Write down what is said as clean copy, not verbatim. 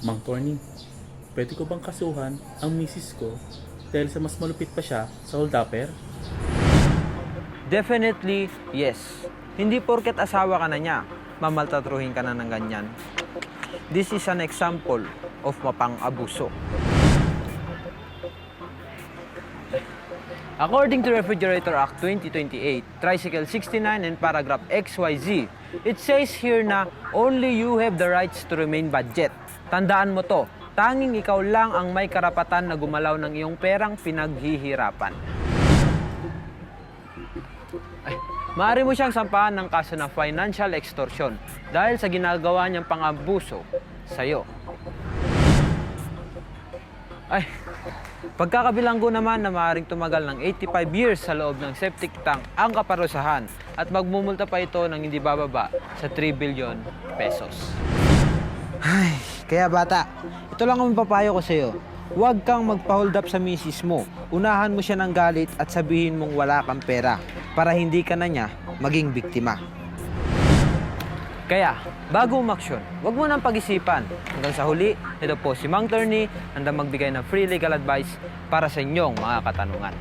Mang Corny, pwede ko bang kasuhan ang misis ko dahil sa mas malupit pa siya sa holdupper? Definitely, yes. Hindi porket asawa ka na niya, mamaltatruhin ka na ng ganyan. This is an example of mapang-abuso. According to Refrigerator Act 2028, Tricycle 69 and paragraph XYZ, it says here na only you have the rights to remain budget. Tandaan mo to, tanging ikaw lang ang may karapatan na gumalaw ng iyong perang pinaghihirapan. Maaari mo siyang sampahan ng kaso na financial extortion dahil sa ginagawa niyang pang-abuso sa'yo. Pagkakabilanggo naman na maaaring tumagal ng 85 years sa loob ng septic tank ang kaparusahan at magmumulta pa ito ng hindi bababa sa 3 billion pesos. Kaya bata, ito lang ang papayo ko sa'yo. Huwag kang magpa-hold up sa misis mo. Unahan mo siya ng galit at sabihin mong wala kang pera para hindi ka na niya maging biktima. Kaya, bago umaksyon, huwag mo nang pag-isipan. Hanggang sa huli, ito po si Mang Tony, handang magbigay ng free legal advice para sa inyong mga katanungan.